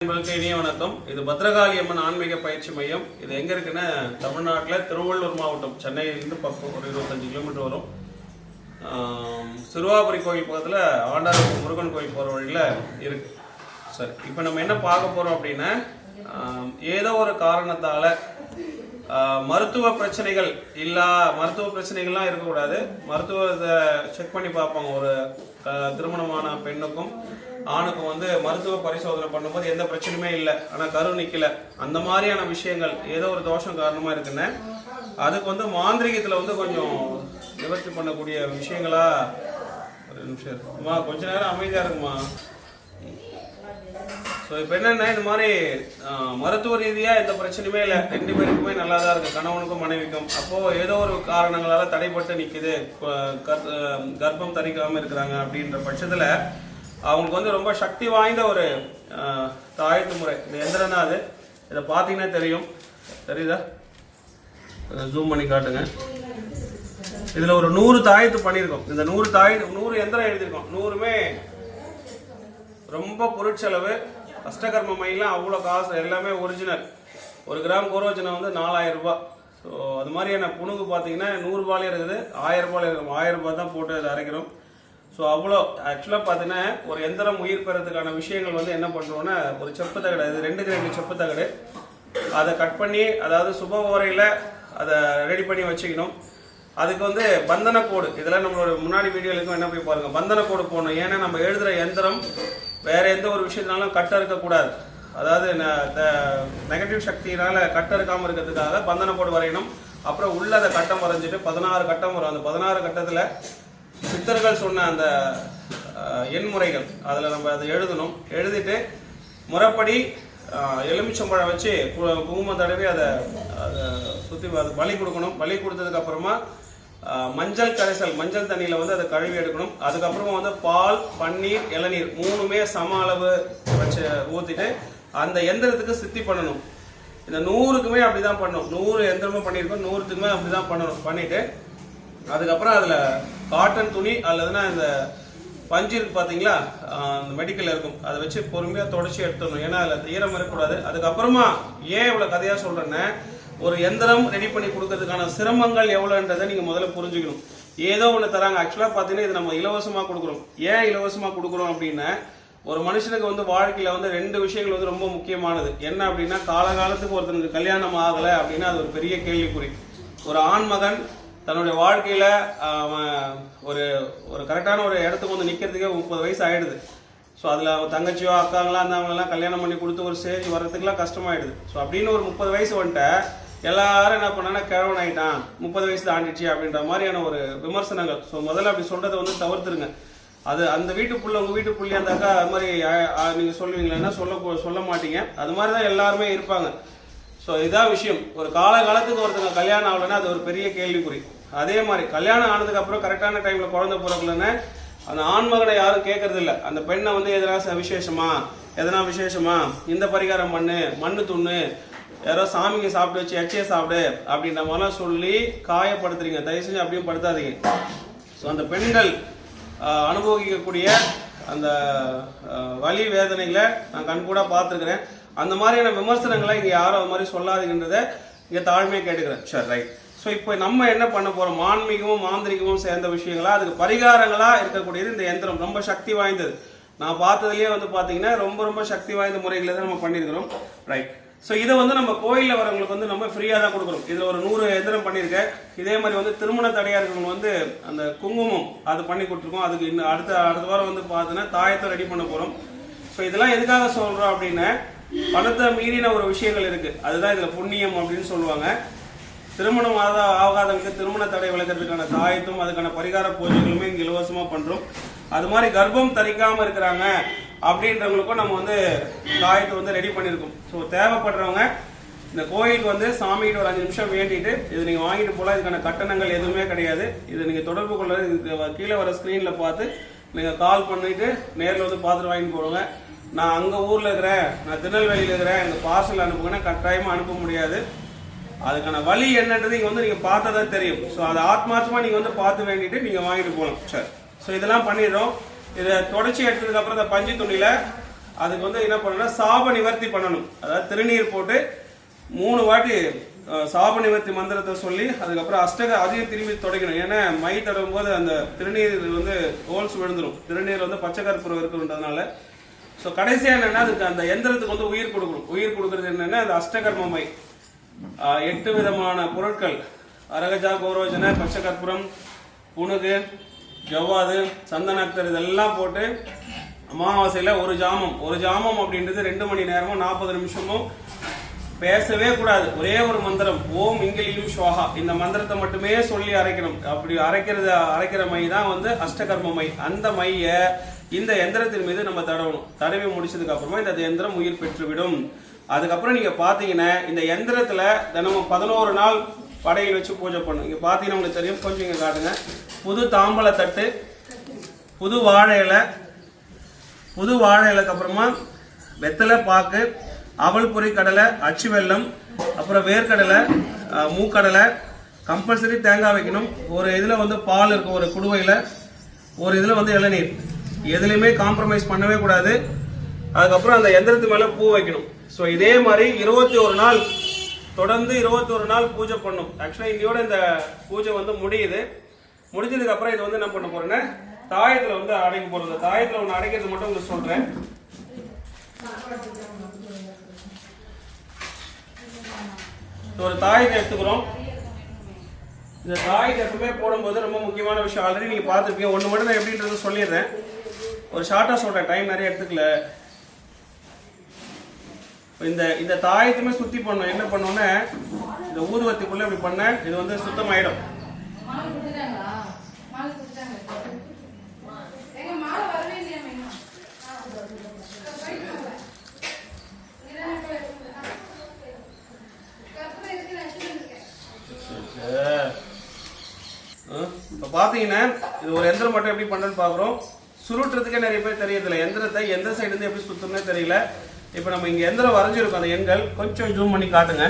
இனிய வணக்கம். இது பத்ரகாளி அம்மன் ஆன்மீக பயிற்சி மையம். இது எங்க இருக்குன்னா தமிழ்நாட்டில் திருவள்ளூர் மாவட்டம், சென்னையிலிருந்து பக்கம் ஒரு 25 கிலோமீட்டர் வரும். சிறுவாபுரி கோயில் பக்கத்தில் ஆண்டார் முருகன் கோயில் போகிற வழியில் இருக்கு. சரி, இப்போ நம்ம என்ன பார்க்க போகிறோம் அப்படின்னா, ஏதோ ஒரு காரணத்தால் மருத்துவ பிரச்சனைகள்லாம் இருக்கக்கூடாது. மருத்துவத்தை செக் பண்ணி பார்ப்பாங்க. ஒரு திருமணமான பெண்ணுக்கும் ஆணுக்கும் வந்து மருத்துவ பரிசோதனை பண்ணும்போது எந்த பிரச்சனையுமே இல்லை, ஆனால் கரு நிற்கல, அந்த மாதிரியான விஷயங்கள் ஏதோ ஒரு தோஷம் காரணமாக இருக்குன்னு அதுக்கு வந்து மாந்திரிகத்தில் வந்து கொஞ்சம் நிவர்த்தி பண்ணக்கூடிய விஷயங்களா. ஒரு நிமிஷம் இருக்குமா, கொஞ்ச நேரம் அமைதியாக இருக்குமா. ஸோ இப்போ என்னென்னா, இந்த மாதிரி மருத்துவ ரீதியாக எந்த பிரச்சனையுமே இல்லை, 2 பேருக்குமே நல்லா தான் இருக்குது, கணவனுக்கும் மனைவிக்கும். அப்போது ஏதோ ஒரு காரணங்களால் தடைப்பட்டு நிற்குது, கர்ப்பம் தரிக்காமல் இருக்கிறாங்க அப்படின்ற பட்சத்தில் அவங்களுக்கு வந்து ரொம்ப சக்தி வாய்ந்த ஒரு தாயத்து முறை. இந்த எந்திரம் தான் அது. இதை பார்த்தீங்கன்னா தெரியுதா? ஜூம் பண்ணி காட்டுங்க. இதில் ஒரு 100 தாயத்து பண்ணியிருக்கோம். இந்த 100 எந்திரம் எழுதியிருக்கோம். 100மே ரொம்ப பொருட்செலவு. அஷ்டகர்ம மையெல்லாம் அவ்வளோ காசு, எல்லாமே ஒரிஜினல். 1 கிராம் கோரோஜனை வந்து 4000 ரூபாய். ஸோ அது மாதிரியான புணுகு பார்த்தீங்கன்னா 100 ரூபாயிலே இருக்குது, 1000 ரூபாயில இருக்கும். 1000 ரூபாய் தான் போட்டு அதை அரைக்கிறோம். ஸோ அவ்வளோ ஆக்சுவலாக பார்த்தீங்கன்னா ஒரு எந்திரம் உயிர் பெறதுக்கான விஷயங்கள் வந்து என்ன பண்ணுறோன்னா, ஒரு செப்பு தகடு, இது 2 செப்பு தகடு, அதை கட் பண்ணி, அதாவது சுப ஓரையில் அதை ரெடி பண்ணி வச்சுக்கணும். அதுக்கு வந்து பந்தன கோடு, இதெல்லாம் நம்மளோட முன்னாடி வீடியோலுக்கும் என்ன போய் பாருங்கள், பந்தன கோடு போடணும். ஏன்னா நம்ம எழுதுகிற எந்திரம் வேற எந்த ஒரு விஷயத்தினாலும் கட்ட இருக்கக்கூடாது. அதாவது நெகட்டிவ் சக்தியினால் கட்ட இருக்காமல் இருக்கிறதுக்காக பந்தன கோடு வரையணும். அப்புறம் உள்ள அதை கட்டம் வரைஞ்சிட்டு 16 கட்டம் வரும். அந்த 16 கட்டத்தில் சித்தர்கள் சொன்ன அந்த எண்முறைகள் அதில் நம்ம அதை எழுதணும். எழுதிட்டு முறைப்படி எலுமிச்சம்பழம் வச்சு குங்குமம் தடவி அதை சுற்றி அதை பலி கொடுக்கணும். பலி கொடுத்ததுக்கு அப்புறமா மஞ்சள் கரைசல், மஞ்சள் தண்ணியில் வந்து அதை கழுவி எடுக்கணும். அதுக்கப்புறமா வந்து பால், பன்னீர், இளநீர் 3மே சம அளவு வச்சு ஊற்றிட்டு அந்த எந்திரத்துக்கு சித்தி பண்ணணும். இந்த 100க்குமே அப்படி தான் பண்ணணும். 100 எந்திரமும் பண்ணியிருக்கோம், 100த்துக்குமே அப்படி தான் பண்ணணும். பண்ணிவிட்டு அதுக்கப்புறம் அதில் காட்டன் துணி அல்லதுன்னா இந்த பஞ்சு இருக்கு பார்த்தீங்களா, அந்த மெடிக்கலில் இருக்கும், அதை வச்சு பொறுமையாக தொடச்சி எடுத்துடணும். ஏன்னா அதில் ஈரம் இருக்கக்கூடாது. அதுக்கப்புறமா ஏன் இவ்வளோ கதையாக சொல்கிறேன்னா, ஒரு எந்திரம் ரெடி பண்ணி கொடுக்கறதுக்கான சிரமங்கள் எவ்வளோன்றதை நீங்கள் முதல்ல புரிஞ்சுக்கணும். ஏதோ ஒன்று தராங்க. ஆக்சுவலாக பார்த்தீங்கன்னா இது நம்ம இலவசமாக கொடுக்குறோம். ஏன் இலவசமாக கொடுக்குறோம் அப்படின்னா, ஒரு மனுஷனுக்கு வந்து வாழ்க்கையில் வந்து 2 விஷயங்கள் வந்து ரொம்ப முக்கியமானது. என்ன அப்படின்னா, காலகாலத்துக்கு ஒருத்தனுக்கு கல்யாணம் ஆகலை அப்படின்னா அது ஒரு பெரிய கேள்விக்குறி. ஒரு ஆண்மகன் தன்னுடைய வாழ்க்கையில் ஒரு ஒரு கரெக்டான ஒரு இடத்துக்கு வந்து நிற்கிறதுக்கே 30 வயசு ஆகிடுது. ஸோ அதில் அவன் தங்கச்சியோ அக்காங்களா இருந்தவங்களெல்லாம் கல்யாணம் பண்ணி கொடுத்து ஒரு ஸ்டேஜ் வர்றதுக்குலாம் கஷ்டமாயிடுது. ஸோ அப்படின்னு ஒரு 30 வயசு வந்துட்ட எல்லாரும் என்ன பண்ணாங்கன்னா, கிழவன் ஆகிட்டான், 30 வயசு தாண்டிடுச்சு அப்படின்ற மாதிரியான ஒரு விமர்சனங்கள். ஸோ முதல்ல அப்படி சொல்கிறத வந்து தவிர்த்துருங்க. அது அந்த வீட்டுக்குள்ளே, உங்கள் வீட்டுக்குள்ளே அந்த அக்கா அது மாதிரி நீங்கள் சொல்லுவீங்களேன்னா சொல்ல மாட்டீங்க. அது மாதிரி தான் எல்லாருமே இருப்பாங்க. ஸோ இதான் விஷயம். ஒரு காலகாலத்துக்கு ஒருத்தங்க கல்யாணம் ஆகலைன்னா அது ஒரு பெரிய கேள்விக்குறி. அதே மாதிரி கல்யாணம் ஆனதுக்கு அப்புறம் கரெக்டான டைமில் குழந்தை பிறக்கலன்னு அந்த ஆண்மகனை யாரும் கேட்கறது இல்லை. அந்த பெண்ணை வந்து எதனா விசேஷமா இந்த பரிகாரம் மண்ணு துண்ணு, யாரோ சாமிங்க சாப்பிட்டு வச்சு எச்சையை சாப்பிடு அப்படின்ற மாதிரிலாம் சொல்லி காயப்படுத்துறீங்க. தயவு செஞ்சு அப்படியும் படுத்தாதீங்க. ஸோ அந்த பெண்கள் அனுபவிக்கக்கூடிய அந்த வலி வேதனைகளை நான் கண்கூட பார்த்துருக்குறேன். அந்த மாதிரியான விமர்சனங்களை இங்கே யாரும் அது மாதிரி சொல்லாதுன்றதை இங்கே தாழ்மையாக கேட்டுக்கிறேன். சரி, ரைட். ஸோ இப்போ நம்ம என்ன பண்ண போகிறோம், ஆன்மீகமும் மாந்திரிகமும் சேர்ந்த விஷயங்களா, அதுக்கு பரிகாரங்களாக இருக்கக்கூடியது இந்த எந்திரம். ரொம்ப சக்தி வாய்ந்தது. நான் பார்த்ததுலேயே வந்து பார்த்தீங்கன்னா ரொம்ப சக்தி வாய்ந்த முறைகளை தான் நம்ம பண்ணியிருக்கிறோம். ரைட். ஸோ இதை வந்து நம்ம கோயிலில் வரவங்களுக்கு வந்து நம்ம ஃப்ரீயாக தான் கொடுக்குறோம். இதில் ஒரு 100 எந்திரம் பண்ணியிருக்கேன். இதே மாதிரி வந்து திருமண தடையாக இருக்கிறவங்க வந்து அந்த குங்குமம் அது பண்ணி கொடுத்துருக்கோம். அதுக்கு இன்னும் அடுத்த வாரம் வந்து பார்த்தீங்கன்னா தாயத்தை ரெடி பண்ண போகிறோம். ஸோ இதெல்லாம் எதுக்காக சொல்கிறோம் அப்படின்னா, பணத்தை மீறின ஒரு விஷயங்கள் இருக்குது, அதுதான் இதில் புண்ணியம் அப்படின்னு சொல்லுவாங்க. திருமணம் ஆகாதவங்களுக்கு திருமண தடை விளக்கிறதுக்கான தாயத்தும் அதுக்கான பரிகார பூஜைகளுமே இங்கே இலவசமாக பண்ணுறோம். அது மாதிரி கர்ப்பம் தரிக்காமல் இருக்கிறாங்க அப்படின்றவங்களுக்கும் நம்ம வந்து தாயத்தை வந்து ரெடி பண்ணியிருக்கோம். ஸோ தேவைப்படுறவங்க இந்த கோயிலுக்கு வந்து சாமிகிட்ட ஒரு 5 நிமிஷம் வேண்டிட்டு இது நீங்கள் வாங்கிட்டு போகலாம். இதுக்கான கட்டணங்கள் எதுவுமே கிடையாது. இது நீங்கள் தொடர்பு கொள்ள கீழே வர ஸ்க்ரீனில் பார்த்து நீங்கள் கால் பண்ணிவிட்டு நேரில் வந்து பார்த்துட்டு வாங்கிட்டு போடுங்க. நான் அங்கே ஊரில் இருக்கிறேன், நான் திருநெல்வேலியில் இருக்கிறேன், எனக்கு பார்சல் அனுப்புங்கன்னா கட்டாயமாக அனுப்ப முடியாது. அதுக்கான வழி என்னன்றது இங்கே வந்து நீங்கள் பார்த்தா தான் தெரியும். ஸோ அதை ஆத்மார்த்தமாக நீங்கள் வந்து பார்த்து வேண்டிட்டு நீங்கள் வாங்கிட்டு போகலாம். சரி, ஸோ இதெல்லாம் பண்ணிடுறோம். இதை தொடச்சி எடுத்ததுக்கப்புறம் இந்த பஞ்சு துணியில் அதுக்கு வந்து என்ன பண்ணணும்னா சாப நிவர்த்தி பண்ணணும். அதாவது திருநீர் போட்டு 3 வாட்டி சாப நிவர்த்தி மந்திரத்தை சொல்லி அதுக்கப்புறம் அதையும் திரும்பி தொடக்கணும். ஏன்னா மை தடவும் போது அந்த திருநீர் வந்து ஹோல்ஸ் விழுந்துடும். திருநீர் வந்து பச்சை கற்பூரம் இருக்குன்றதுனால. ஸோ கடைசியாக என்னன்னா அதுக்கு அந்த எந்திரத்துக்கு வந்து உயிர் கொடுக்கணும். உயிர் கொடுக்கறது என்னன்னா அந்த அஷ்டகர்ம மை 8 விதமான பொருட்கள் அரகஜா, கோரோஜன, பச்சை கற்பூரம், புனுகு, ஜவ்வாது, சந்தனக்தர் இதெல்லாம் போட்டு அமாவாசையில் ஒரு ஜாமம் அப்படின்றது 2 மணி நேரமும் 40 நிமிஷமும் பேசவே கூடாது. ஒரே ஒரு மந்திரம் ஓம் இங்கிலியும் ஸ்வாஹா இந்த மந்திரத்தை மட்டுமே சொல்லி அரைக்கணும். அப்படி அரைக்கிற மை தான் வந்து அஷ்டகர்ம மை. அந்த மைய இந்த எந்திரத்தின் மீது நம்ம தடவணும். தடவி முடிச்சதுக்கு அப்புறமா இந்த எந்திரம் உயிர் பெற்றுவிடும். அதுக்கப்புறம் நீங்க பாத்தீங்கன்னா இந்த எந்திரத்துல தினமும் 11 நாள் படையில் வச்சு பூஜை பண்ணும். இங்க பாத்தீங்கன்னா உங்களுக்கு தெரியும். கொஞ்சம் இங்க காட்டுங்க. புது தாம்பல தட்டு, புது வாழை இலைக்கு அப்புறமா வெத்தலை பாக்கு, அவல் பொரி கடலை, அச்சு வெல்லம், அப்புறம் வேர்க்கடலை, மூக்கடலை, கம்பல்சரி தேங்காய் வைக்கணும். ஒரு இதில் வந்து பால் இருக்கும், ஒரு குடுவையில், ஒரு இதில் வந்து இளநீர். எதுலையுமே காம்ப்ரமைஸ் பண்ணவே கூடாது. அதுக்கப்புறம் அந்த எந்திரத்து மேலே பூ வைக்கணும். ஸோ இதே மாதிரி 21 நாள் தொடர்ந்து 21 நாள் பூஜை பண்ணும். ஆக்சுவலாக இன்னையோட இந்த பூஜை வந்து முடியுது. முடிஞ்சதுக்கு அப்புறம் இது வந்து என்ன பண்ண போறேன்னா தாயத்தில் வந்து அடைக்க போறது. தாயத்தில் ஒன்று அடைக்கிறது மட்டும் உங்களுக்கு சொல்றேன். ஒரு தாயத்தை எடுத்துக்கிறோம். இந்த தாயத்தை எப்பவுமே போடும்போது ரொம்ப முக்கியமான விஷயம் ஆல்ரெடி நீங்க பார்த்துருப்பீங்க. ஒன்று மட்டும் நான் எப்படின்றது சொல்லிடுறேன். ஒரு ஷார்ட்டா சொல்றேன், டைம் நிறைய எடுத்துக்கல. இந்த தாயத்தையுமே சுத்தி பண்ணணும். என்ன பண்ணோன்னா இந்த ஊதுவத்திக்குள்ள இப்படி பண்ண இது வந்து சுத்தமாயிடும். இப்போ பார்த்தீங்கன்னா இது ஒரு எந்திரம் மட்டும் எப்படி பண்ணுறேன்னு பார்க்குறோம். சுருட்டுறதுக்கே நிறைய பேர் தெரியறதில்ல. எந்திரத்தை எந்த சைடுலேருந்து எப்படி சுத்தம்னே தெரியல. இப்போ நம்ம இங்கே எந்திரம் வரைஞ்சிருக்கோம். அந்த எண்கள் கொஞ்சம் ஜூம் பண்ணி காட்டுங்க.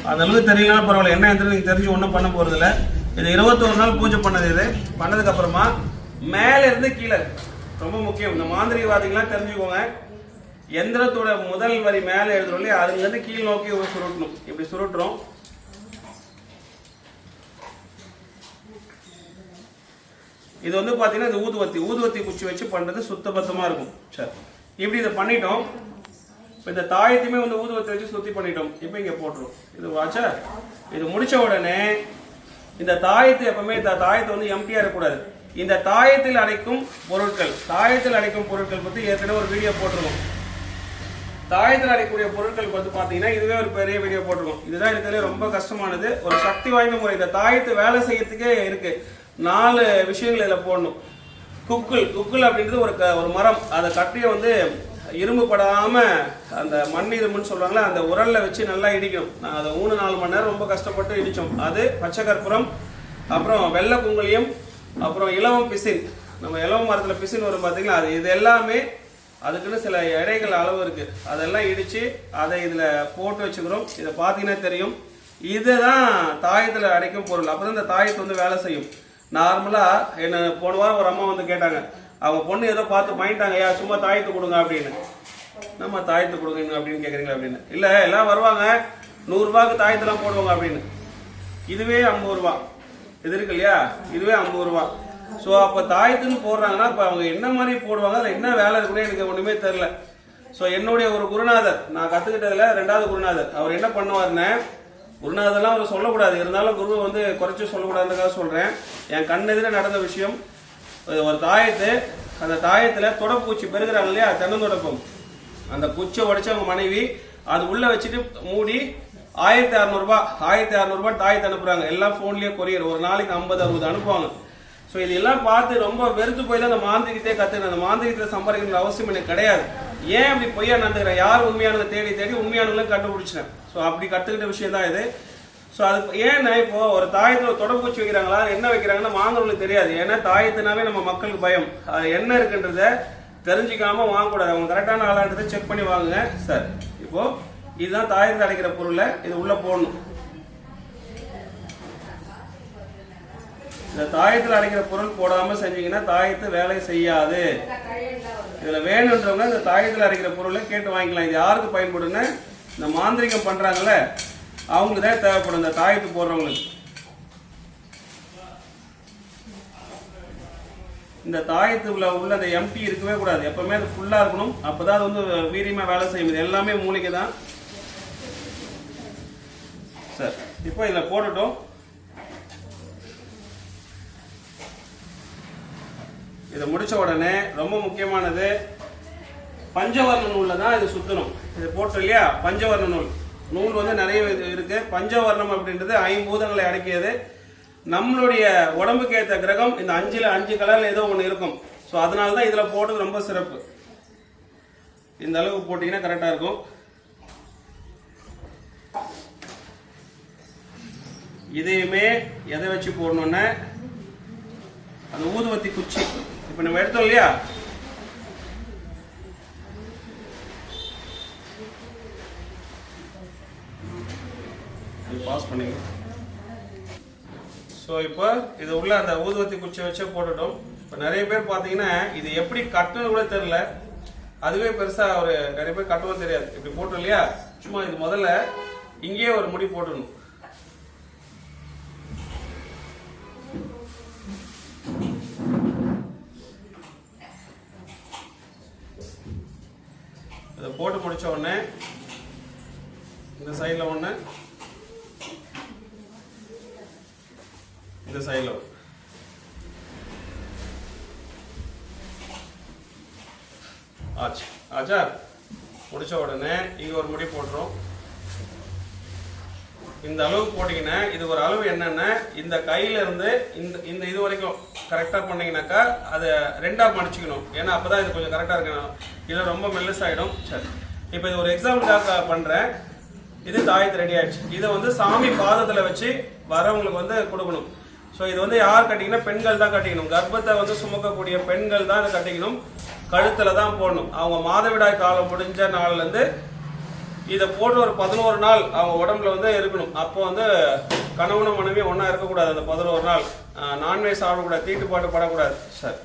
அந்த அளவுக்கு தெரியலனா பரவாயில்ல. என்ன எந்திரம் நீங்கள் தெரிஞ்சு ஒன்றும் பண்ண போகிறதில்ல. இது 21 நாள் பூஜை பண்ணது. இது பண்ணதுக்கப்புறமா மேலே இருந்து கீழே ரொம்ப முக்கியம். இந்த மாந்திரிகவாதிகள்லாம் தெரிஞ்சுக்கோங்க. எந்திரத்தோட முதல் வரி மேலே எழுதுறோம் இல்லையா, அதுலேருந்து கீழ் நோக்கி சுருட்டணும். இப்படி சுருட்டுறோம். இது வந்து பார்த்தீங்கன்னா இந்த ஊதுவத்தி குச்சி வச்சு பண்ணுறது சுத்தபத்தமாக இருக்கும். சரி, இப்படி இதை பண்ணிட்டோம். இப்போ இந்த தாயத்தையுமே வந்து ஊதுவத்தி வச்சு சுத்தி பண்ணிட்டோம். இப்போ இங்கே போட்டுரும். இது வாச்சா இது முடிச்ச உடனே இந்த தாயத்தை எப்பவுமே இந்த தாயத்தை வந்து எம்டியா இருக்கக்கூடாது. இந்த தாயத்தில் அடைக்கும் பொருட்கள் பற்றி ஏற்கனவே ஒரு வீடியோ போட்டிருக்கோம். தாயத்தில் அடைக்கக்கூடிய பொருட்கள் வந்து பார்த்தீங்கன்னா இதுவே ஒரு பெரிய வீடியோ போட்டிருக்கோம். இதுதான் இருக்கிறதுலே ரொம்ப கஷ்டமானது. ஒரு சக்தி வாய்ந்த முறை. இந்த தாயத்தை வேலை செய்யறதுக்கே இருக்கு. 4 விஷயங்கள் இதில் போடணும். குக்குல் அப்படின்றது ஒரு மரம். அதை கட்டியை வந்து இரும்பு படாம அந்த மண் இரும்புன்னு சொல்றாங்களே அந்த உரல்ல வச்சு நல்லா இடிக்கணும். நான் அதை 3-4 மணி நேரம் ரொம்ப கஷ்டப்பட்டு இடிச்சோம். அது பச்சை கற்பூரம், அப்புறம் வெள்ளை குங்குளியம், அப்புறம் இலவம் பிசின். நம்ம இலவம் மரத்துல பிசின் வரும் பார்த்தீங்களா, அது இது எல்லாமே அதுக்குன்னு சில எடைகள் அளவு இருக்கு. அதெல்லாம் இடிச்சு அதை இதுல போட்டு வச்சுக்கிறோம். இதை பார்த்தீங்கன்னா தெரியும். இதுதான் தாயத்தில் அடைக்கும் பொருள். அப்பதான் இந்த தாயத்தை வந்து வேலை செய்யும். நார்மலா என்ன போன வாரம் ஒரு அம்மா வந்து கேட்டாங்க. அவங்க பொண்ணு ஏதோ பார்த்து வாங்கிட்டாங்க, ஐயா சும்மா தாயத்தை கொடுங்க அப்படின்னு. நம்ம தாயத்தை கொடுங்க அப்படின்னு கேட்குறீங்களா அப்படின்னு. இல்லை, எல்லாம் வருவாங்க 100 ரூபாய்க்கு தாயத்தெல்லாம் போடுவாங்க அப்படின்னு. இதுவே 50 ரூபா. இது இருக்கு இல்லையா, இதுவே 50 ரூபா. ஸோ அப்போ தாயத்துன்னு போடுறாங்கன்னா இப்போ அவங்க என்ன மாதிரி போடுவாங்க, அதில் என்ன வேலை இருக்குன்னு எனக்கு ஒன்றுமே தெரில. ஸோ என்னுடைய ஒரு குருநாதர், நான் கற்றுக்கிட்டதில் 2வது குருநாதர், அவர் என்ன பண்ணுவார்னு, குருநாதர்லாம் அவர் சொல்லக்கூடாது, இருந்தாலும் குருவை வந்து குறைச்சி சொல்லக்கூடாதுக்காக சொல்கிறேன். என் கண்ணெதிர நடந்த விஷயம். ஒரு தாயத்து, அந்த தாயத்தில் தொடப்பூச்சி பெருகிறாங்க இல்லையா, தென்னந்தொடப்பம், அந்த குச்சை உடைச்சு அவங்க மனைவி அது உள்ள வச்சுட்டு மூடி 1600 ரூபாய் தாயத்தை அனுப்புறாங்க. எல்லாம் ஃபோன்லேயே கொரியர். ஒரு நாளைக்கு 50-60 அனுப்புவாங்க. ஸோ இதெல்லாம் பார்த்து ரொம்ப வெறுத்து போய் தான் அந்த மாந்திரிகத்தையே கற்றுக்கிறேன். அந்த மாந்திரிகத்தில் சம்பாதிக்கிற அவசியம் எனக்கு கிடையாது. ஏன் அப்படி பொய்யா நடந்துக்கிறேன், யார் உண்மையானதை தேடி உண்மையானவங்களும் கண்டுபிடிச்சிட்டேன். ஸோ அப்படி கற்றுக்கிட்ட விஷயம் தான் இது. ஸோ அது ஏன்னா இப்போ ஒரு தாயத்தில் தொடப்பூச்சி வைக்கிறாங்களா, என்ன வைக்கிறாங்கன்னா வாங்குறவங்களுக்கு தெரியாது. ஏன்னா தாயத்தினாவே நம்ம மக்களுக்கு பயம். அது என்ன இருக்குன்றத தெரிஞ்சுக்காம வாங்கக்கூடாது. அவங்க கரெக்டான ஆளான்றதை செக் பண்ணி வாங்குங்க. சார் இப்போ இதுதான் தாயத்தில் அடைக்கிற பொருளை இது உள்ள போடணும். இந்த தாயத்தில் அடைக்கிற பொருள் போடாம செஞ்சீங்கன்னா தாயத்து வேலை செய்யாது. இதுல வேணுன்றவங்க இந்த தாயத்தில் அடைக்கிற பொருளை கேட்டு வாங்கிக்கலாம். இது யாருக்கு பயன்படும்னா இந்த மாந்திரிகம் பண்றாங்கல்ல அவங்களுக்கு தான் தேவைப்படும், இந்த தாயத்து போடுறவங்களுக்கு. இந்த தாயத்துல உள்ள அந்த எம்டி இருக்கவே கூடாது, எப்பவுமே அது ஃபுல்லா இருக்கணும். அப்பதான் அது வந்து வீரியமா வேலை செய்யும். இது எல்லாமே மூலிகை தான் சார். இப்போ இதில் போட்டுட்டோம். இதை முடிச்ச உடனே ரொம்ப முக்கியமானது பஞ்சவர்ண நூல்ல தான் இது சுத்தணும். இது போட்டோம் இல்லையா, பஞ்சவர்ண நூல். நூல் வந்து நிறைய இருக்கு. பஞ்சவர்ணம் அப்படின்றது ஐம்பூதங்களை அடக்கியது. நம்மளுடைய உடம்புக்கு ஏற்ற கிரகம் இந்த 5 கலர்ல ஏதோ ஒன்று இருக்கும். ஸோ அதனால தான் இதில் போட்டது ரொம்ப சிறப்பு. இந்த அளவுக்கு போட்டிங்கன்னா கரெக்டாக இருக்கும். இதையுமே எதை வச்சு போடணும்னா அந்த ஊதுவத்தி குச்சி. இப்போ நம்ம எடுத்தோம் இல்லையா, பாஸ் பண்ணிங்க. ஸோ இப்போ இது உள்ள அந்த ஊதுவத்தி குச்சியை வச்சே போட்டுட்டோம். இப்போ நிறைய பேர் பார்த்தீங்கன்னா இது எப்படி கட்டணும் கூட தெரியல. அதுவே பெருசாக ஒரு நிறைய பேர் கட்டவும் தெரியாது. இப்படி போட்டோம் இல்லையா, சும்மா இது முதல்ல இங்கேயே ஒரு முடி போட்டுடணும். இதை போட்டு முடிச்ச உடனே இந்த சைடில் ஒன்று, இந்த சைடில் ஒன்று. ஆச்சா முடிச்ச உடனே இங்கே ஒரு முடி போட்டுரும். இந்த அளவு போட்டிங்கன்னா இது ஒரு அளவு என்னன்னா இந்த கையில இருந்து இந்த இது வரைக்கும் கரெக்டாக பண்ணீங்கன்னாக்கா அதை 2ஆ மடிச்சுக்கணும். ஏன்னா அப்பதான் இது கொஞ்சம் கரெக்டாக இருக்கணும், இல்லை ரொம்ப மெல்லிசாயிடும். சரி, இப்போ இது ஒரு எக்ஸாம்பிளுக்காக பண்ணுறேன். இது தாயத்து ரெடி ஆயிடுச்சு. இதை வந்து சாமி பாதத்தில் வச்சு வரவங்களுக்கு வந்து கொடுக்கணும். ஸோ இது வந்து யார் கட்டிங்கன்னா பெண்கள் தான் கட்டிக்கணும். கர்ப்பத்தை வந்து சுமக்கக்கூடிய பெண்கள் தான் இதை கட்டிக்கணும். கழுத்தில் தான் போடணும். அவங்க மாதவிடாய் காலம் முடிஞ்ச நாள்லேருந்து இதை போட்டு ஒரு 11 நாள் அவங்க உடம்புல வந்து இருக்கணும். அப்போ வந்து கணவனும் மனைவி ஒன்றா இருக்கக்கூடாது. அந்த 11 நாள் நான்வெஜ் சாப்பிடக்கூடாது, தீட்டுப்பாட்டு படக்கூடாது. சார்,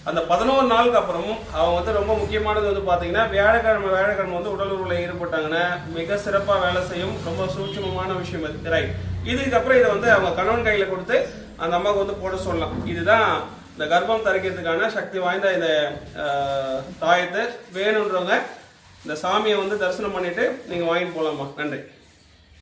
அந்த 11 நாளுக்கு அப்புறமும் அவங்க வந்து ரொம்ப முக்கியமானது வந்து பார்த்தீங்கன்னா வியாழக்கிழமை வந்து உடல் உறவில் ஈடுபட்டாங்கன்னா மிக சிறப்பாக வேலை செய்யும். ரொம்ப சூட்சமமான விஷயம் அது. ரைட், இதுக்கப்புறம் இதை வந்து அவங்க கணவன் கையில் கொடுத்து அந்த அம்மாவுக்கு வந்து போட சொல்லலாம். இதுதான் இந்த கர்ப்பம் தரிக்கிறதுக்கான சக்தி வாய்ந்த இந்த தாயத்தை. வேணுன்றவங்க இந்த சாமியை வந்து தரிசனம் பண்ணிட்டு நீங்கள் வாங்கிட்டு போகலாமா. நன்றி.